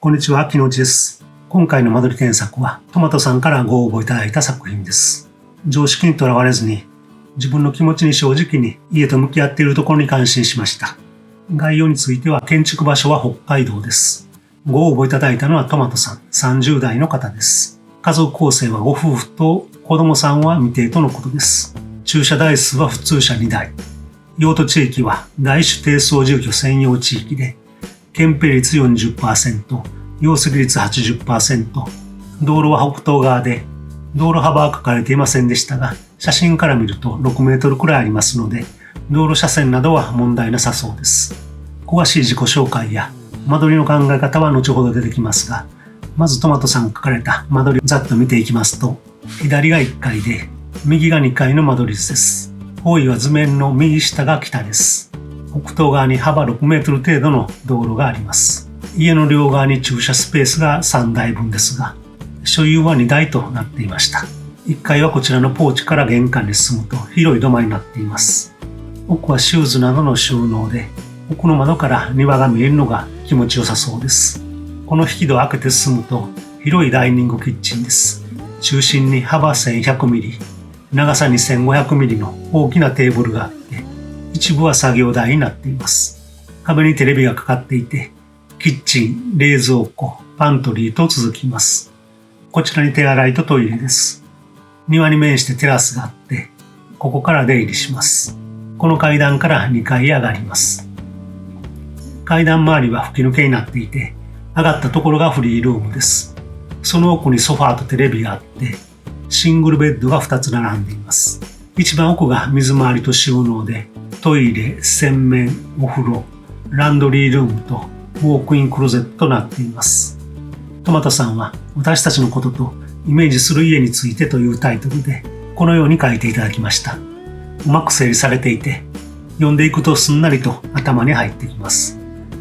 こんにちは、木之内です。今回の間取り添削はトマトさんからご応募いただいた作品です。常識にとらわれずに自分の気持ちに正直に家と向き合っているところに感心しました。概要については建築場所は北海道です。ご応募いただいたのはトマトさん、30代の方です。家族構成はご夫婦と子供さんは未定とのことです。駐車台数は普通車2台。用途地域は大種低層住居専用地域で、建蔽率 40%、容積率 80%、道路は北東側で、道路幅は書かれていませんでしたが、写真から見ると6メートルくらいありますので、道路車線などは問題なさそうです。詳しい自己紹介や間取りの考え方は後ほど出てきますが、まずトマトさんが書かれた間取りをざっと見ていきますと、左が1階で、右が2階の間取り図です。方位は図面の右下が北です。北東側に幅6メートル程度の道路があります。家の両側に駐車スペースが3台分ですが、所有は2台となっていました。1階はこちらのポーチから玄関に進むと広い土間になっています。奥はシューズなどの収納で、奥の窓から庭が見えるのが気持ちよさそうです。この引き戸を開けて進むと広いダイニングキッチンです。中心に幅 1100mm、長さ 2500mm の大きなテーブルがあって、一部は作業台になっています。壁にテレビがかかっていて、キッチン、冷蔵庫、パントリーと続きます。こちらに手洗いとトイレです。庭に面してテラスがあって、ここから出入りします。この階段から2階へ上がります。階段周りは吹き抜けになっていて、上がったところがフリールームです。その奥にソファーとテレビがあって、シングルベッドが2つ並んでいます。一番奥が水回りと収納で、トイレ、洗面、お風呂、ランドリールームとウォークインクローゼットとなっています。トマトさんは私たちのこととイメージする家についてというタイトルでこのように書いていただきました。うまく整理されていて読んでいくとすんなりと頭に入ってきます。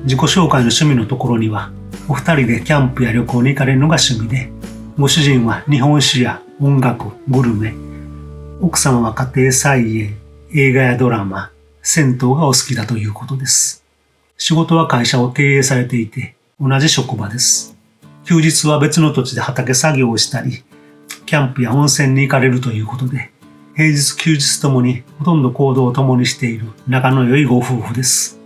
自己紹介の趣味のところにはお二人でキャンプや旅行に行かれるのが趣味で、ご主人は日本酒や音楽、グルメ、奥様は家庭菜園、映画やドラマ、銭湯がお好きだということです。仕事は会社を経営されていて、同じ職場です。休日は別の土地で畑作業をしたり、キャンプや温泉に行かれるということで、平日休日ともにほとんど行動を共にしている仲の良いご夫婦です。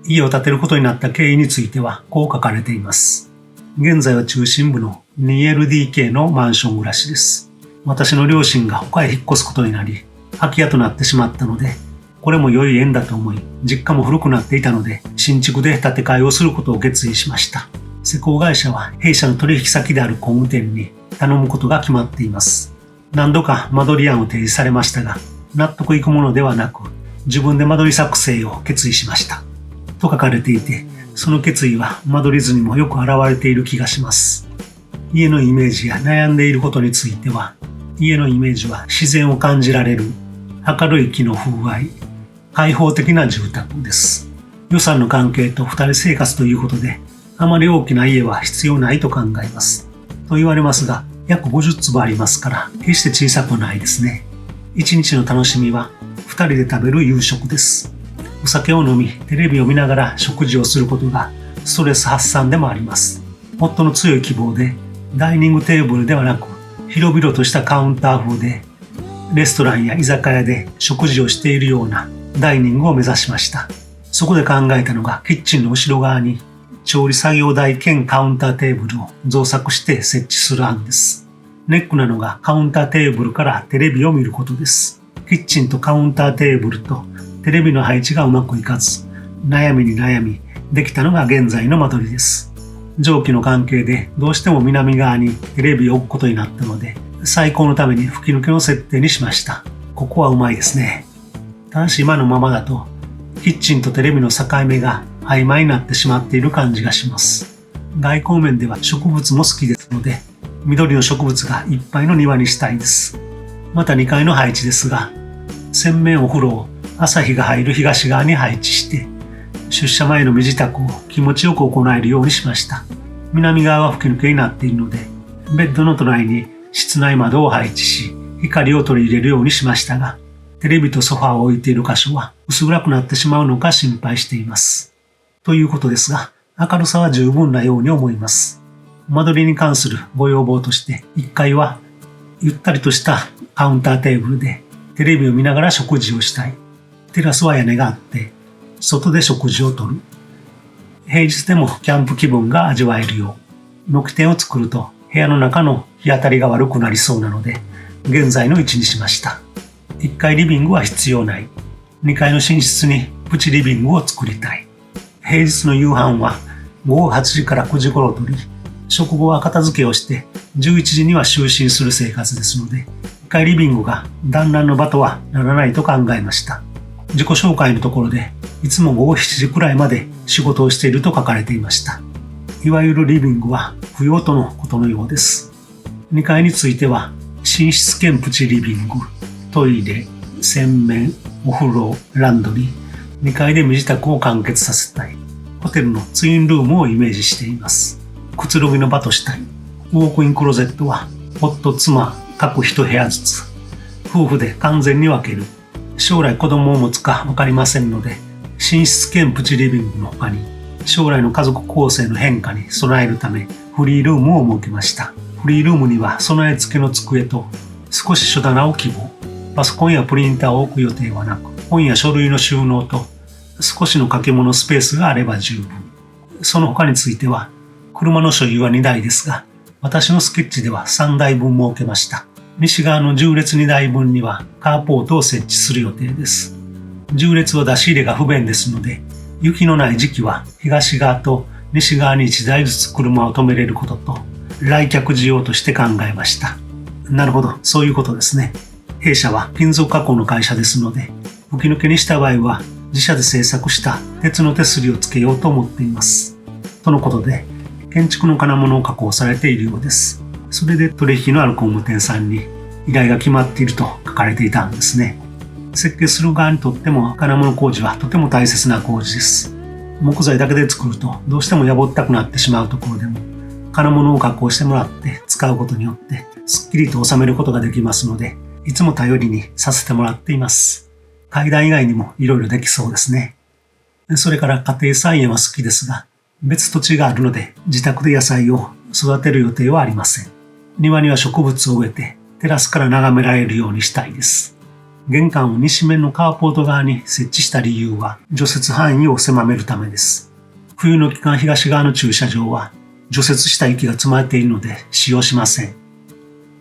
家を建てることになった経緯についてはこう書かれています。現在は中心部の 2LDK のマンション暮らしです。私の両親が他へ引っ越すことになり、空き家となってしまったので、これも良い縁だと思い、実家も古くなっていたので、新築で建て替えをすることを決意しました。施工会社は弊社の取引先である工務店に頼むことが決まっています。何度か間取り案を提示されましたが、納得いくものではなく、自分で間取り作成を決意しました。と書かれていて、その決意は間取り図にもよく表れている気がします。家のイメージや悩んでいることについては、家のイメージは自然を感じられる、明るい木の風合い、開放的な住宅です。予算の関係と二人生活ということで、あまり大きな家は必要ないと考えます。と言われますが、約50坪ありますから、決して小さくないですね。一日の楽しみは、二人で食べる夕食です。お酒を飲み、テレビを見ながら食事をすることが、ストレス発散でもあります。夫の強い希望で、ダイニングテーブルではなく、広々としたカウンター風で、レストランや居酒屋で食事をしているようなダイニングを目指しました。そこで考えたのがキッチンの後ろ側に調理作業台兼カウンターテーブルを造作して設置する案です。ネックなのがカウンターテーブルからテレビを見ることです。キッチンとカウンターテーブルとテレビの配置がうまくいかず、悩みに悩みできたのが現在の間取りです。上記の関係でどうしても南側にテレビを置くことになったので、最高のために吹き抜けの設定にしました。ここはうまいですね。ただし今のままだと、キッチンとテレビの境目が曖昧になってしまっている感じがします。外交面では植物も好きですので、緑の植物がいっぱいの庭にしたいです。また2階の配置ですが、洗面お風呂を朝日が入る東側に配置して、出社前の身支度を気持ちよく行えるようにしました。南側は吹き抜けになっているので、ベッドの隣に室内窓を配置し、光を取り入れるようにしましたが、テレビとソファーを置いている箇所は薄暗くなってしまうのか心配しています。ということですが、明るさは十分なように思います。間取りに関するご要望として、1階はゆったりとしたカウンターテーブルでテレビを見ながら食事をしたい。テラスは屋根があって、外で食事をとる。平日でもキャンプ気分が味わえるよう、軒天を作ると部屋の中の日当たりが悪くなりそうなので、現在の位置にしました。1階リビングは必要ない。2階の寝室にプチリビングを作りたい。平日の夕飯は午後8時から9時頃とり、食後は片付けをして11時には就寝する生活ですので、1階リビングが団らんの場とはならないと考えました。自己紹介のところで、いつも午後7時くらいまで仕事をしていると書かれていました。いわゆるリビングは不要とのことのようです。2階については、寝室兼プチリビング、トイレ、洗面、お風呂、ランドリー、2階で身支度を完結させたい。ホテルのツインルームをイメージしています。くつろぎの場としたい。ウォークインクローゼットは、夫、妻、各1部屋ずつ。夫婦で完全に分ける。将来子供を持つか分かりませんので、寝室兼プチリビングの他に、将来の家族構成の変化に備えるため、フリールームを設けました。フリールームには備え付けの机と、少し書棚を希望。パソコンやプリンターを置く予定はなく、本や書類の収納と、少しの掛け物スペースがあれば十分。その他については、車の所有は2台ですが、私のスケッチでは3台分設けました。西側の縦列2台分にはカーポートを設置する予定です。縦列は出し入れが不便ですので、雪のない時期は東側と西側に1台ずつ車を止めれることと、来客需要として考えました。なるほど、そういうことですね。弊社は金属加工の会社ですので、吹き抜けにした場合は自社で製作した鉄の手すりをつけようと思っています。とのことで、建築の金物を加工されているようです。それで取引のある工務店さんに依頼が決まっていると書かれていたんですね。設計する側にとっても金物工事はとても大切な工事です。木材だけで作るとどうしてもやぼったくなってしまうところでも、金物を加工してもらって使うことによってすっきりと収めることができますので、いつも頼りにさせてもらっています。階段以外にもいろいろできそうですね。それから家庭菜園は好きですが、別土地があるので自宅で野菜を育てる予定はありません。庭には植物を植えてテラスから眺められるようにしたいです。玄関を西面のカーポート側に設置した理由は除雪範囲を狭めるためです。冬の期間東側の駐車場は除雪した雪が積まれているので使用しません。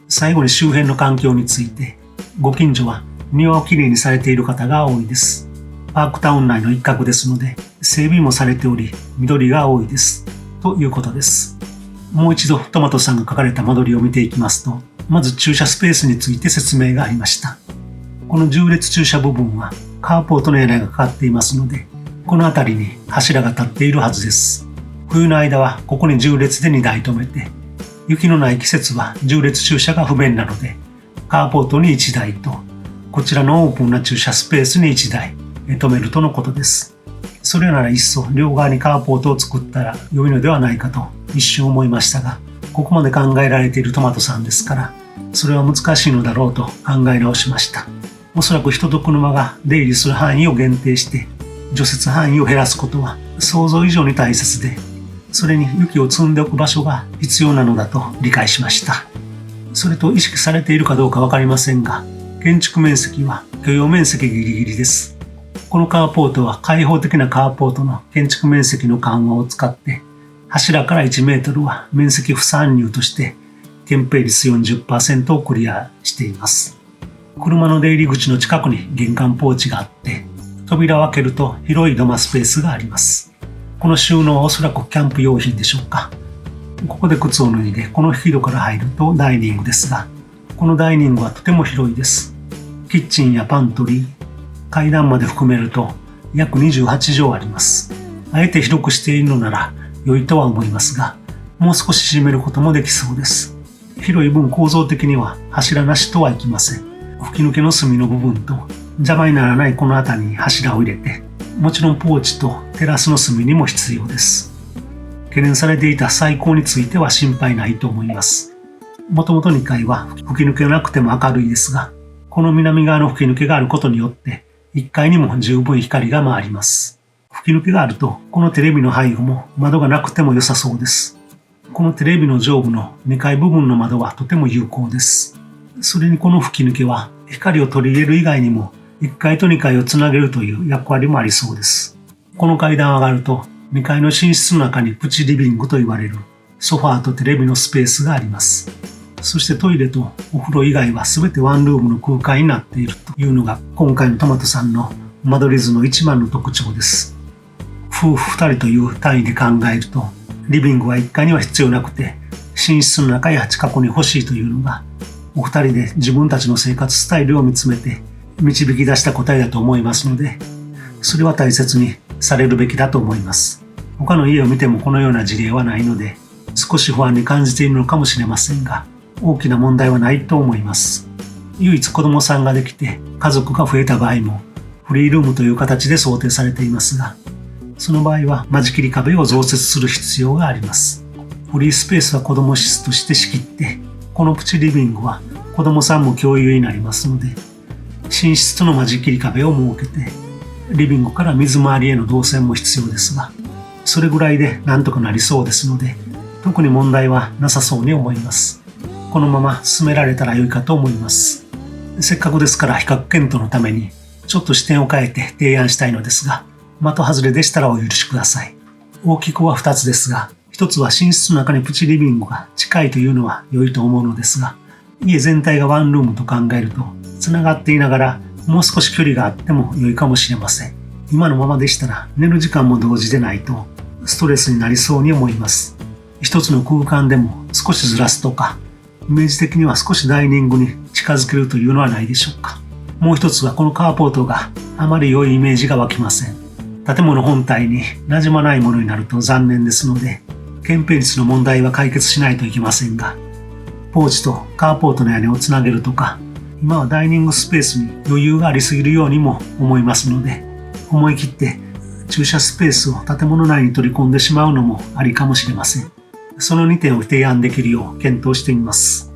最後に周辺の環境について、ご近所は庭をきれいにされている方が多いです。パークタウン内の一角ですので整備もされており緑が多いです。ということです。もう一度トマトさんが書かれた間取りを見ていきますと、まず駐車スペースについて説明がありました。この縦列駐車部分はカーポートの屋根がかかっていますので、この辺りに柱が立っているはずです。冬の間はここに縦列で2台止めて、雪のない季節は縦列駐車が不便なので、カーポートに1台と、こちらのオープンな駐車スペースに1台止めるとのことです。それならいっそ両側にカーポートを作ったら良いのではないかと一瞬思いましたが、ここまで考えられているトマトさんですから、それは難しいのだろうと考え直しました。おそらく人と車が出入りする範囲を限定して除雪範囲を減らすことは想像以上に大切で、それに雪を積んでおく場所が必要なのだと理解しました。それと意識されているかどうかわかりませんが、建築面積は許容面積ギリギリです。このカーポートは開放的なカーポートの建築面積の緩和を使って、柱から1メートルは面積不参入として建蔽率 40% をクリアしています。車の出入り口の近くに玄関ポーチがあって、扉を開けると広い土間スペースがあります。この収納はおそらくキャンプ用品でしょうか。ここで靴を脱いでこの引き戸から入るとダイニングですが、このダイニングはとても広いです。キッチンやパントリー、階段まで含めると約28畳あります。あえて広くしているのなら良いとは思いますが、もう少し縮めることもできそうです。広い分構造的には柱なしとはいきません。吹き抜けの隅の部分と邪魔にならないこの辺りに柱を入れて、もちろんポーチとテラスの隅にも必要です。懸念されていた採光については心配ないと思います。もともと2階は吹き抜けがなくても明るいですが、この南側の吹き抜けがあることによって1階にも十分光が回ります。吹き抜けがあると、このテレビの背後も窓がなくても良さそうです。このテレビの上部の2階部分の窓はとても有効です。それにこの吹き抜けは光を取り入れる以外にも1階と2階をつなげるという役割もありそうです。この階段を上がると2階の寝室の中にプチリビングと言われるソファーとテレビのスペースがあります。そしてトイレとお風呂以外は全てワンルームの空間になっているというのが今回のトマトさんの間取り図の一番の特徴です。夫婦2人という単位で考えるとリビングは1階には必要なくて寝室の中や近くに欲しいというのがお二人で自分たちの生活スタイルを見つめて導き出した答えだと思いますので、それは大切にされるべきだと思います。他の家を見てもこのような事例はないので少し不安に感じているのかもしれませんが、大きな問題はないと思います。唯一子供さんができて家族が増えた場合もフリールームという形で想定されていますが、その場合は間仕切り壁を増設する必要があります。フリースペースは子供室として仕切って、このプチリビングは子供さんも共有になりますので、寝室との間仕切り壁を設けて、リビングから水回りへの動線も必要ですが、それぐらいでなんとかなりそうですので、特に問題はなさそうに思います。このまま進められたら良いかと思います。せっかくですから比較検討のために、ちょっと視点を変えて提案したいのですが、的外れでしたらお許しください。大きくは2つですが、1つは寝室の中にプチリビングが近いというのは良いと思うのですが、家全体がワンルームと考えると、つながっていながらもう少し距離があっても良いかもしれません。今のままでしたら寝る時間も同時でないとストレスになりそうに思います。一つの空間でも少しずらすとか、イメージ的には少しダイニングに近づけるというのはないでしょうか。もう一つはこのカーポートがあまり良いイメージが湧きません。建物本体に馴染まないものになると残念ですので、建蔽率の問題は解決しないといけませんが、ポーチとカーポートの屋根をつなげるとか、今はダイニングスペースに余裕がありすぎるようにも思いますので、思い切って駐車スペースを建物内に取り込んでしまうのもありかもしれません。その2点を提案できるよう検討してみます。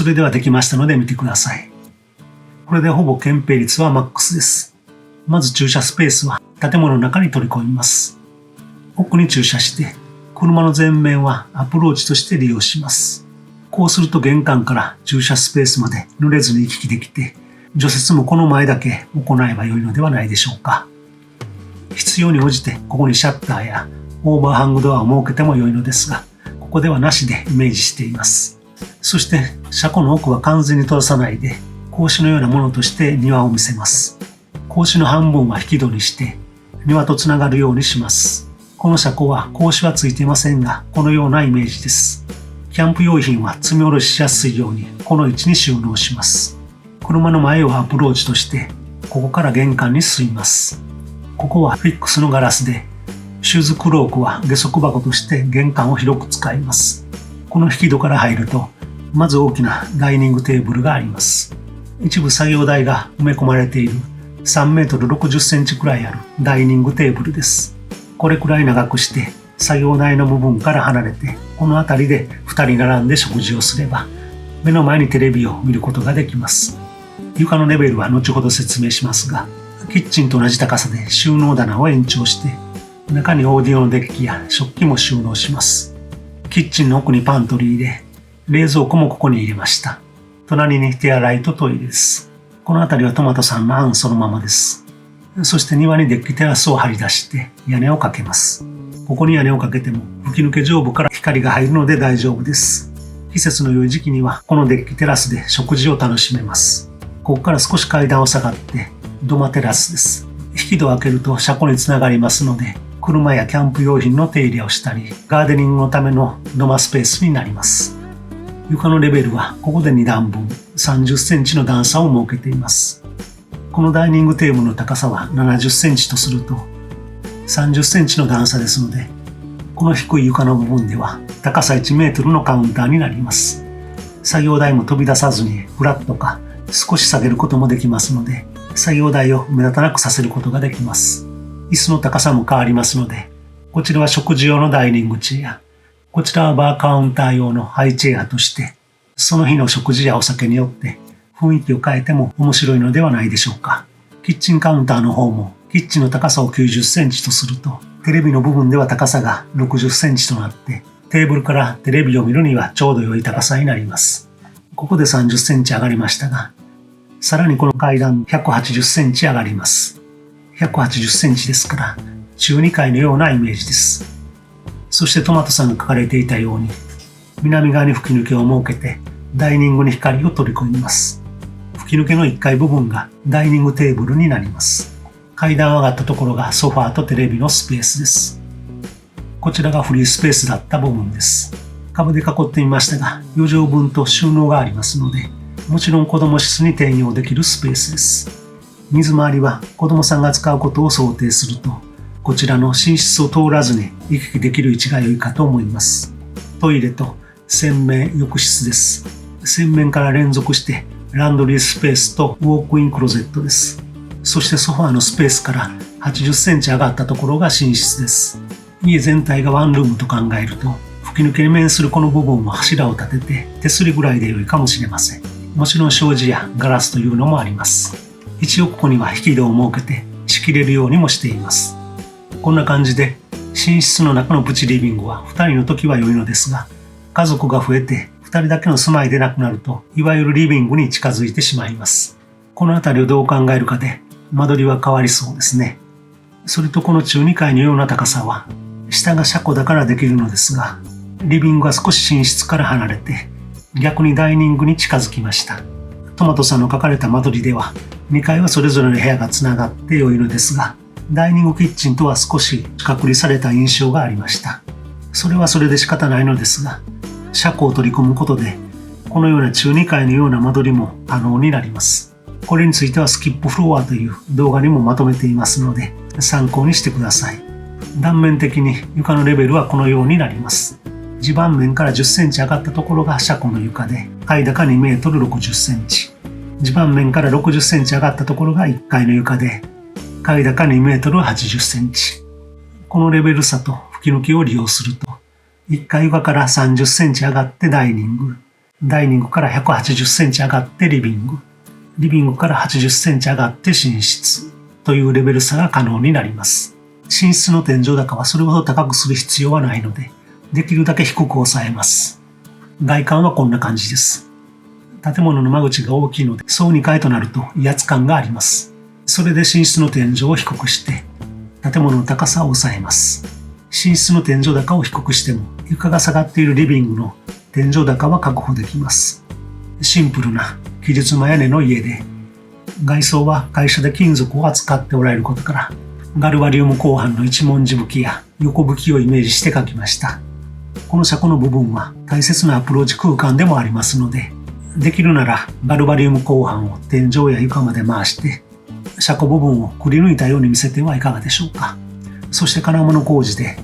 それではできましたので見てください。これでほぼ建蔽率はマックスです。まず駐車スペースは建物の中に取り込みます。奥に駐車して車の前面はアプローチとして利用します。こうすると玄関から駐車スペースまで濡れずに行き来できて、除雪もこの前だけ行えば良いのではないでしょうか。必要に応じてここにシャッターやオーバーハングドアを設けても良いのですが、ここではなしでイメージしています。そして車庫の奥は完全に閉ざさないで、格子のようなものとして庭を見せます。格子の半分は引き戸にして庭とつながるようにします。この車庫は格子はついていませんが、このようなイメージです。キャンプ用品は積み下ろししやすいようにこの位置に収納します。車の前をアプローチとしてここから玄関に進みます。ここはフィックスのガラスで、シューズクロークは下足箱として玄関を広く使います。この引き戸から入ると、まず大きなダイニングテーブルがあります。一部作業台が埋め込まれている3メートル60センチくらいあるダイニングテーブルです。これくらい長くして作業台の部分から離れて、この辺りで2人並んで食事をすれば、目の前にテレビを見ることができます。床のレベルは後ほど説明しますが、キッチンと同じ高さで収納棚を延長して、中にオーディオのデッキや食器も収納します。キッチンの奥にパントリーで、冷蔵庫もここに入れました。隣に手洗いとトイレです。この辺りはトマトさんの案そのままです。そして庭にデッキテラスを張り出して屋根をかけます。ここに屋根をかけても吹き抜け上部から光が入るので大丈夫です。季節の良い時期にはこのデッキテラスで食事を楽しめます。ここから少し階段を下がって土間テラスです。引き戸を開けると車庫につながりますので、車やキャンプ用品の手入れをしたり、ガーデニングのための土間スペースになります。床のレベルはここで2段分30センチの段差を設けています。このダイニングテーブルの高さは70センチとすると30センチの段差ですので、この低い床の部分では高さ1メートルのカウンターになります。作業台も飛び出さずにフラットか少し下げることもできますので、作業台を目立たなくさせることができます。椅子の高さも変わりますので、こちらは食事用のダイニングチェア、こちらはバーカウンター用のハイチェアとして、その日の食事やお酒によって雰囲気を変えても面白いのではないでしょうか。キッチンカウンターの方もキッチンの高さを90センチとすると、テレビの部分では高さが60センチとなって、テーブルからテレビを見るにはちょうど良い高さになります。ここで30センチ上がりましたが、さらにこの階段180センチ上がります。180センチですから、中2階のようなイメージです。そしてトマトさんが書かれていたように、南側に吹き抜けを設けてダイニングに光を取り込みます。吹き抜けの1階部分がダイニングテーブルになります。階段を上がったところがソファーとテレビのスペースです。こちらがフリースペースだった部分です。壁で囲ってみましたが、4畳分と収納がありますので、もちろん子供室に転用できるスペースです。水回りは子供さんが使うことを想定すると、こちらの寝室を通らずに行き来できる位置が良いかと思います。トイレと洗面浴室です。洗面から連続してランドリースペースとウォークインクローゼットです。そしてソファーのスペースから80センチ上がったところが寝室です。家全体がワンルームと考えると、吹き抜けに面するこの部分も柱を立てて手すりぐらいで良いかもしれません。もちろん障子やガラスというのもあります。一応ここには引き戸を設けて仕切れるようにもしています。こんな感じで寝室の中のプチリビングは2人の時は良いのですが、家族が増えて2人だけの住まいでなくなると、いわゆるリビングに近づいてしまいます。この辺りをどう考えるかで間取りは変わりそうですね。それとこの中2階のような高さは下が車庫だからできるのですが、リビングは少し寝室から離れて逆にダイニングに近づきました。トマトさんの書かれた間取りでは2階はそれぞれの部屋がつながって良いのですが、ダイニングキッチンとは少し隔離された印象がありました。それはそれで仕方ないのですが、車庫を取り込むことでこのような中2階のような間取りも可能になります。これについてはスキップフロアという動画にもまとめていますので参考にしてください。断面的に床のレベルはこのようになります。地盤面から10センチ上がったところが車庫の床で、階高2メートル60センチ。地盤面から60センチ上がったところが1階の床で、階高2メートル80センチ。このレベル差と吹き抜けを利用すると、1階床から30センチ上がってダイニング、ダイニングから180センチ上がってリビング、リビングから80センチ上がって寝室というレベル差が可能になります。寝室の天井高はそれほど高くする必要はないので、できるだけ低く抑えます。外観はこんな感じです。建物の間口が大きいので、総2階となると威圧感があります。それで寝室の天井を低くして、建物の高さを抑えます。寝室の天井高を低くしても、床が下がっているリビングの天井高は確保できます。シンプルな期日間屋根の家で、外装は会社で金属を扱っておられることから、ガルバリウム鋼板の一文字葺きや横葺きをイメージして描きました。この車庫の部分は大切なアプローチ空間でもありますので、できるならガルバリウム鋼板を天井や床まで回して、車庫部分をくり抜いたように見せてはいかがでしょうか。そして金物工事で、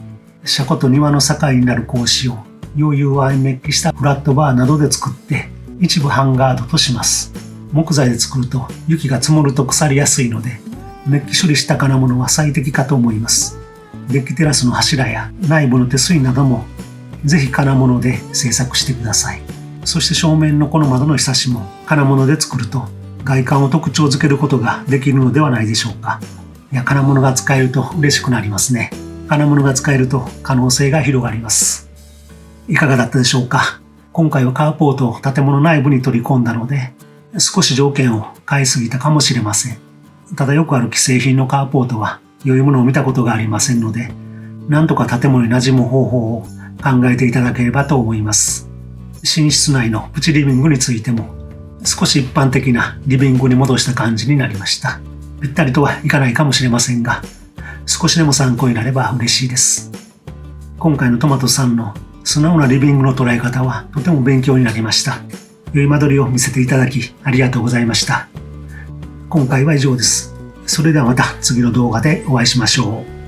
車庫と庭の境になる格子を溶融ワインメッキしたフラットバーなどで作って、一部ハンガードとします。木材で作ると雪が積もると腐りやすいので、メッキ処理した金物は最適かと思います。デッキテラスの柱や内部の手すりなどもぜひ金物で製作してください。そして正面のこの窓のひさしも金物で作ると外観を特徴づけることができるのではないでしょうか。いや、金物が使えると嬉しくなりますね。金物が使えると可能性が広がります。いかがだったでしょうか。今回はカーポートを建物内部に取り込んだので、少し条件を変えすぎたかもしれません。ただよくある既製品のカーポートは良いものを見たことがありませんので、なんとか建物に馴染む方法を考えていただければと思います。寝室内のプチリビングについても少し一般的なリビングに戻した感じになりました。ぴったりとはいかないかもしれませんが、少しでも参考になれば嬉しいです。今回のトマトさんの素直なリビングの捉え方はとても勉強になりました。良い間取りを見せていただきありがとうございました。今回は以上です。それではまた次の動画でお会いしましょう。